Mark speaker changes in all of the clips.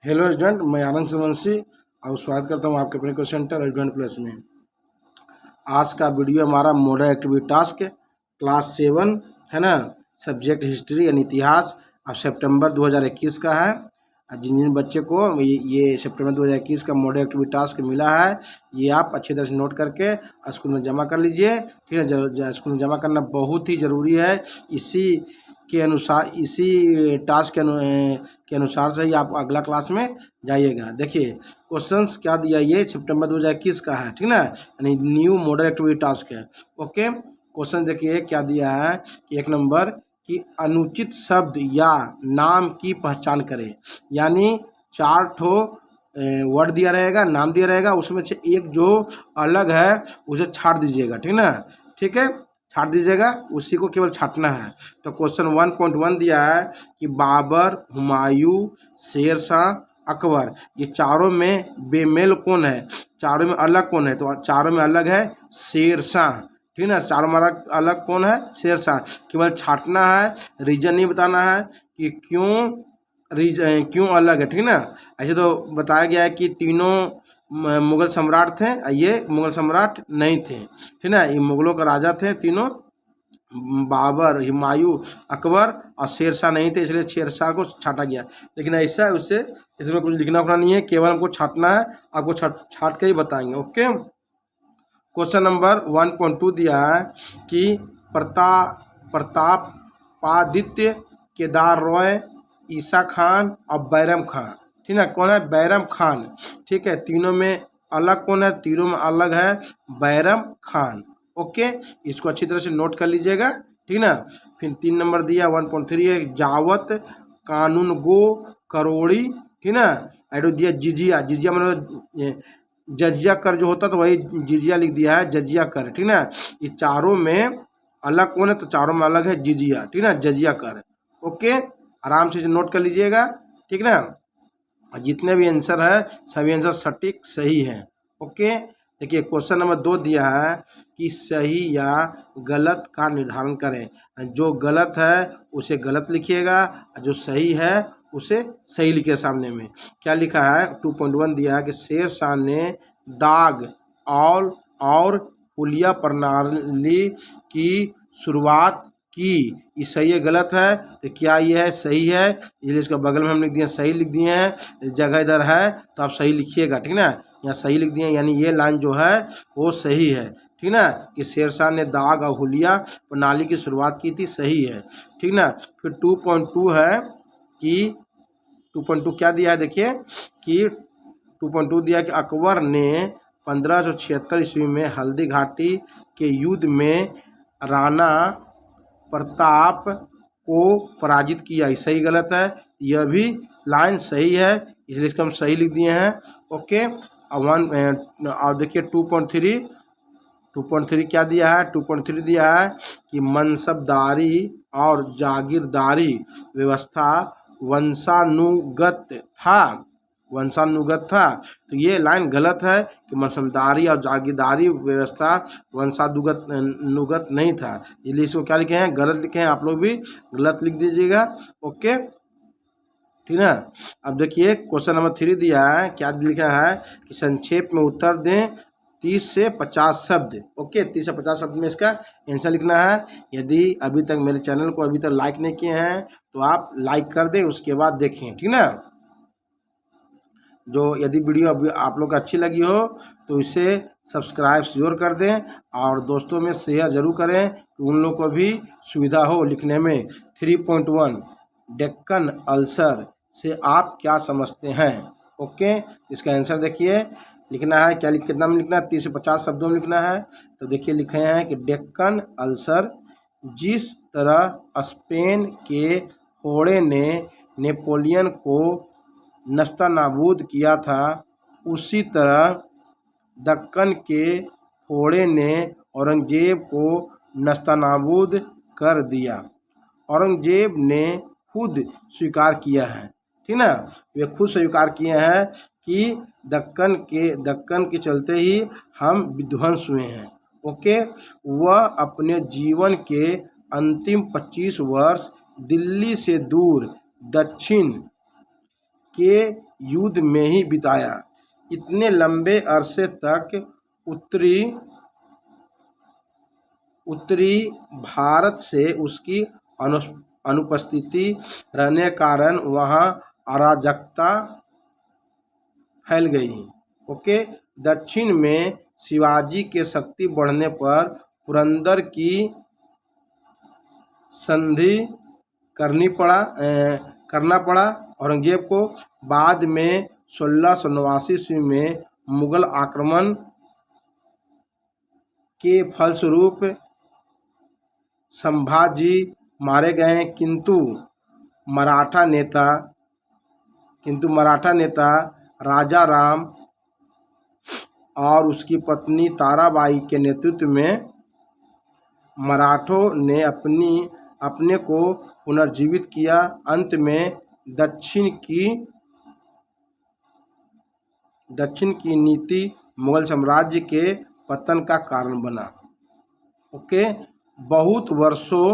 Speaker 1: Hello student, मैं आनंद सूर्यवंशी और स्वागत करता हूँ आपके अपने क्वेश्चन सेंटर स्टूडेंट प्लस में। आज का वीडियो हमारा मॉडल एक्टिविटी टास्क क्लास 7 है ना, सब्जेक्ट हिस्ट्री यानी इतिहास। अब सितंबर 2021 का है। जिन जिन बच्चे को ये सितंबर 2021 का मॉडल एक्टिविटी टास्क मिला है, ये आप अच्छी तरह से नोट करके स्कूल में जमा कर लीजिए। ठीक है, स्कूल में जमा करना बहुत ही ज़रूरी है। इसी टास्क के अनुसार से ही आप अगला क्लास में जाइएगा। देखिए क्वेश्चंस क्या दिया, ये सितंबर 2021 का है, ठीक ना, यानी न्यू मॉडल एक्टिविटी टास्क है। ओके, क्वेश्चन देखिए क्या दिया है कि 1 नंबर कि अनुचित शब्द या नाम की पहचान करें। यानी 4 ठो वर्ड दिया रहेगा, नाम दिया रहेगा, उसमें से एक जो अलग है उसे छाट दीजिएगा। ठीक ना, ठीक है, छाट दीजिएगा, उसी को केवल छाटना है। तो क्वेश्चन 1.1 दिया है कि बाबर, हुमायूं, शेर शाह, अकबर, ये चारों में बेमेल कौन है, चारों में अलग कौन है। तो चारों में अलग है शेर शाह। ठीक ना, चारों में अलग कौन है, शेर शाह। केवल छाटना है, रीजन नहीं बताना है कि क्यों अलग है। ठीक ना, ऐसे तो बताया गया है कि तीनों मुगल सम्राट थे, ये मुगल सम्राट नहीं थे। ठीक ना, ये मुगलों का राजा थे तीनों, बाबर, हुमायूं, अकबर और शेर शाह नहीं थे, इसलिए शेर शाह को छाटा गया। लेकिन ऐसा है उससे इसमें कुछ लिखना उखना नहीं है, केवल हमको छाटना है, आपको छाट के ही बताएंगे। ओके, क्वेश्चन नंबर 1.2 दिया है कि प्रतापादित्य, केदार रॉय, ईसा खान और बैरम खान। ठीक है, कौन है, बैरम खान। ठीक है, तीनों में अलग कौन है, तीनों में अलग है बैरम खान। ओके, इसको अच्छी तरह से नोट कर लीजिएगा। ठीक ना, फिर 3 नंबर दिया 1.3 है जावत, कानून गो, करोड़ी। ठीक ना, एडो दिया जिजिया, जिजिया मतलब जजिया कर जो होता, तो वही जिजिया लिख दिया है, जजिया कर। ठीक ना, ये चारों में अलग कौन है, तो चारों में अलग है जिजिया। ठीक ना, जजिया कर। ओके, आराम से नोट कर लीजिएगा। ठीक ना, जितने भी आंसर है सभी आंसर सटीक सही है। ओके, देखिए क्वेश्चन नंबर 2 दिया है कि सही या गलत का निर्धारण करें। जो गलत है उसे गलत लिखिएगा, जो सही है उसे सही लिखिए। सामने में क्या लिखा है, 2.1 दिया है कि शेर शाह ने दाग और पुलिया प्रणाली की शुरुआत की। ये सही है गलत है, तो क्या ये है, सही है, इसलिए इसका बगल में हम लिख दिए सही लिख दिए हैं। जगह इधर है तो आप सही लिखिएगा। ठीक ना, यहाँ सही लिख दिए, यानी ये लाइन जो है वो सही है। ठीक ना, कि शेर शाह ने दाग और हुलिया प्रणाली की शुरुआत की थी, सही है। ठीक ना, फिर 2.2 है कि 2.2 क्या दिया है, देखिए कि 2.2 दिया कि अकबर ने 1576 ईस्वी में हल्दी घाटी के युद्ध में राणा प्रताप को पराजित किया। सही गलत है, यह भी लाइन सही है, इसलिए इसको हम सही लिख दिए हैं। ओके, और देखिए 2.3 क्या दिया है, 2.3 दिया है कि मनसबदारी और जागीरदारी व्यवस्था वंशानुगत था। तो ये लाइन गलत है कि मनसबदारी और जागीरदारी व्यवस्था वंशानुगत नहीं था, इसलिए इसको क्या लिखे हैं, गलत लिखे हैं। आप लोग भी गलत लिख दीजिएगा। ओके, ठीक है। अब देखिए क्वेश्चन नंबर 3 दिया है, क्या लिखा है कि संक्षेप में उत्तर दें 30 से 50 शब्द। ओके, 30 से 50 शब्द में इसका आंसर लिखना है। यदि अभी तक मेरे चैनल को अभी तक लाइक नहीं किए हैं तो आप लाइक कर दें, उसके बाद देखें। ठीक ना, जो यदि वीडियो अभी आप लोग को अच्छी लगी हो तो इसे सब्सक्राइब जरूर कर दें और दोस्तों में शेयर जरूर करें कि उन लोग को भी सुविधा हो लिखने में। 3.1 डेक्कन अल्सर से आप क्या समझते हैं। ओके, इसका आंसर देखिए लिखना है, क्या कितना में लिखना है, 30 से 50 शब्दों में लिखना है। तो देखिए लिखे हैं कि डेक्कन अल्सर जिस तरह स्पेन के फोड़े ने नेपोलियन को नस्तानाबूद किया था, उसी तरह दक्कन के फोड़े ने औरंगजेब को नस्तानाबूद कर दिया। औरंगजेब ने खुद स्वीकार किया है। ठीक ना, वे खुद स्वीकार किए हैं कि दक्कन के चलते ही हम विध्वंस हुए हैं। ओके, वह अपने जीवन के अंतिम 25 वर्ष दिल्ली से दूर दक्षिण के युद्ध में ही बिताया। इतने लंबे अरसे तक उत्तरी भारत से उसकी अनुपस्थिति रहने के कारण वहाँ अराजकता फैल गई। ओके। दक्षिण में शिवाजी के शक्ति बढ़ने पर पुरंदर की संधि करना पड़ा औरंगजेब को। बाद में 1689 ईस्वी में मुगल आक्रमण के फलस्वरूप संभाजी मारे गए, किंतु मराठा नेता राजा राम और उसकी पत्नी ताराबाई के नेतृत्व में मराठों ने अपने को पुनर्जीवित किया। अंत में दक्षिण की नीति मुगल साम्राज्य के पतन का कारण बना। ओके। बहुत वर्षों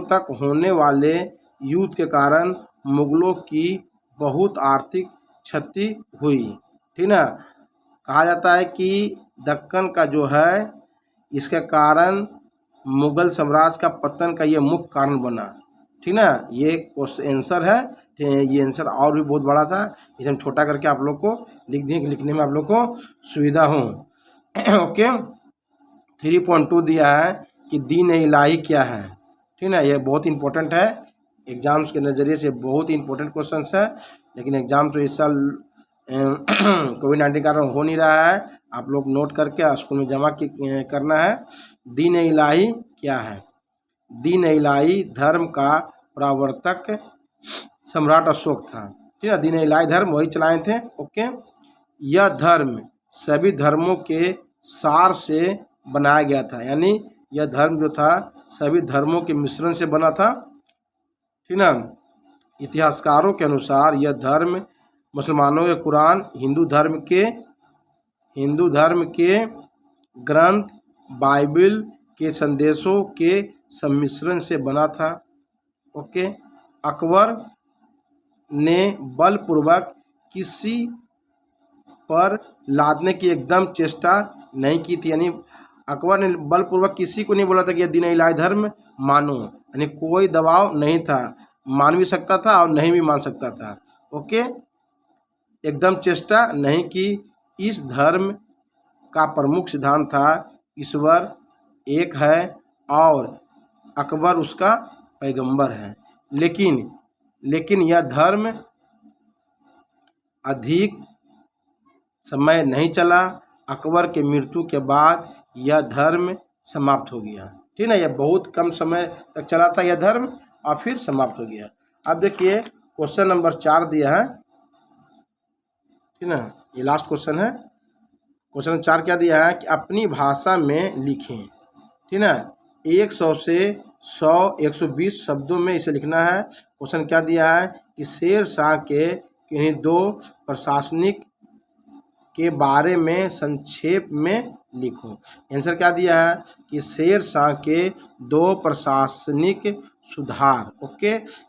Speaker 1: तक होने वाले युद्ध के कारण मुगलों की बहुत आर्थिक क्षति हुई। ठीक ना। कहा जाता है कि दक्कन का जो है इसके कारण मुगल साम्राज्य का पतन का ये मुख्य कारण बना। ठीक ना। ये आंसर है। ये आंसर और भी बहुत बड़ा था, इसे हम छोटा करके आप लोग को लिख दिए कि लिखने में आप लोग को सुविधा हो। ओके। 3.2 दिया है कि दीन इलाही क्या है। ठीक ना। ये बहुत इंपॉर्टेंट है, एग्जाम्स के नज़रिए से बहुत इंपॉर्टेंट क्वेश्चन है, लेकिन एग्जाम तो इस साल कोविड-19 के कारण हो नहीं रहा है। आप लोग नोट करके स्कूल में जमा करना है। दीन इलाही क्या है। दीन इलाही धर्म का प्रवर्तक सम्राट अशोक था। ठीक है। दीन इलाही धर्म वही चलाए थे। ओके। यह धर्म सभी धर्मों के सार से बनाया गया था, यानी यह धर्म जो था सभी धर्मों के मिश्रण से बना था। ठीक ना। इतिहासकारों के अनुसार यह धर्म मुसलमानों के कुरान, हिंदू धर्म के ग्रंथ बाइबल के संदेशों के सम्मिश्रण से बना था। ओके। अकबर ने बलपूर्वक किसी पर लादने की एकदम चेष्टा नहीं की थी, यानी अकबर ने बलपूर्वक किसी को नहीं बोला था कि यह दीन इलाही धर्म मानो, यानी कोई दबाव नहीं था। मान भी सकता था और नहीं भी मान सकता था। ओके। एकदम चेष्टा नहीं की। इस धर्म का प्रमुख सिद्धांत था ईश्वर एक है और अकबर उसका पैगंबर है। लेकिन यह धर्म अधिक समय नहीं चला। अकबर के मृत्यु के बाद यह धर्म समाप्त हो गया। ठीक ना। यह बहुत कम समय तक चला था यह धर्म और फिर समाप्त हो गया। अब देखिए क्वेश्चन नंबर 4 दिया है। ठीक ना। ये लास्ट क्वेश्चन है। क्वेश्चन 4 क्या दिया है कि अपनी भाषा में लिखें। ठीक ना। 100 से 100 120 शब्दों में इसे लिखना है। क्वेश्चन क्या दिया है कि शेर शाह के किन्हीं 2 प्रशासनिक के बारे में संक्षेप में लिखो। आंसर क्या दिया है कि शेर शाह के 2 प्रशासनिक सुधार। ओके।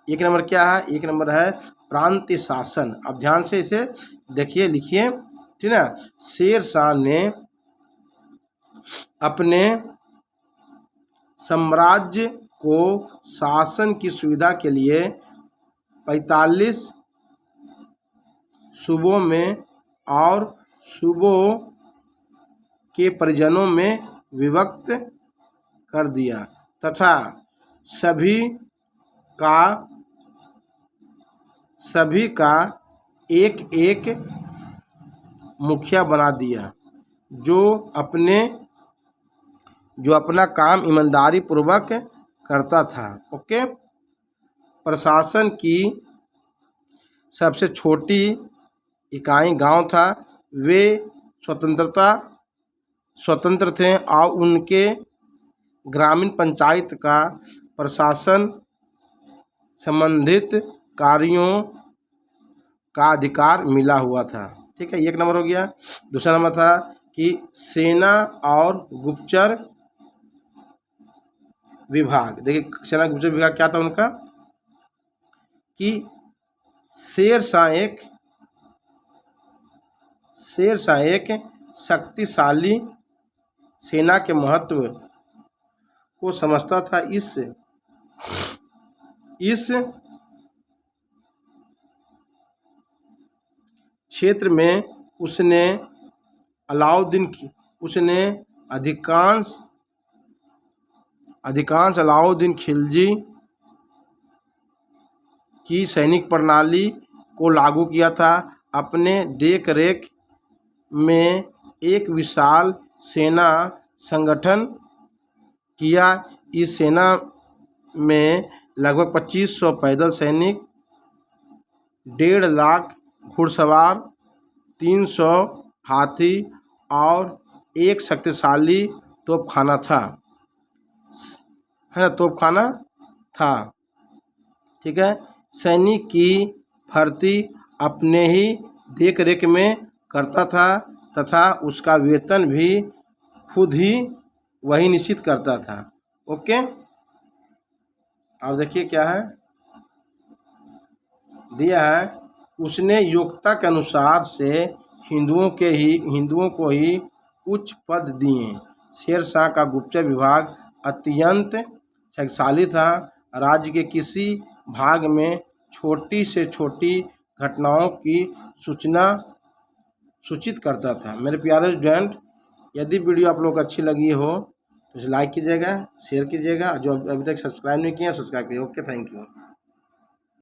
Speaker 1: एक नंबर क्या है, एक नंबर है प्रांतीय शासन। अब ध्यान से इसे देखिए, लिखिए। ठीक है। शेर शाह ने अपने साम्राज्य को शासन की सुविधा के लिए 45 सूबों में और सूबों के परिजनों में विभक्त कर दिया तथा सभी का एक एक मुखिया बना दिया जो अपना काम ईमानदारी पूर्वक करता था। ओके। प्रशासन की सबसे छोटी इकाई गांव था। वे स्वतंत्र थे और उनके ग्रामीण पंचायत का प्रशासन संबंधित कार्यों का अधिकार मिला हुआ था। ठीक है। एक नंबर हो गया। दूसरा नंबर था कि सेना और गुप्तचर विभाग। देखिए सेना गुप्तचर विभाग क्या था उनका, कि शेर शाह एक शक्तिशाली सेना के महत्व को समझता था। इस क्षेत्र में उसने अधिकांश अलाउद्दीन खिलजी की सैनिक प्रणाली को लागू किया था। अपने देख रेख में एक विशाल सेना संगठन किया। इस सेना में लगभग 2500 पैदल सैनिक, 1.5 लाख घुड़सवार, 300 हाथी और एक शक्तिशाली तोपखाना था। ठीक है। सैनिक की भर्ती अपने ही देख रेख में करता था तथा उसका वेतन भी खुद ही वही निश्चित करता था। ओके, और देखिए क्या है दिया है। उसने योग्यता के अनुसार से हिंदुओं को ही उच्च पद दिए। शेर शाह का गुप्तचर विभाग अत्यंत शक्तिशाली था। राज्य के किसी भाग में छोटी से छोटी घटनाओं की सूचित करता था। मेरे प्यारे स्टूडेंट, यदि वीडियो आप लोग को अच्छी लगी हो तो इसे लाइक कीजिएगा, शेयर कीजिएगा। जो अभी तक सब्सक्राइब नहीं किया सब्सक्राइब कीजिए। Okay, thank you.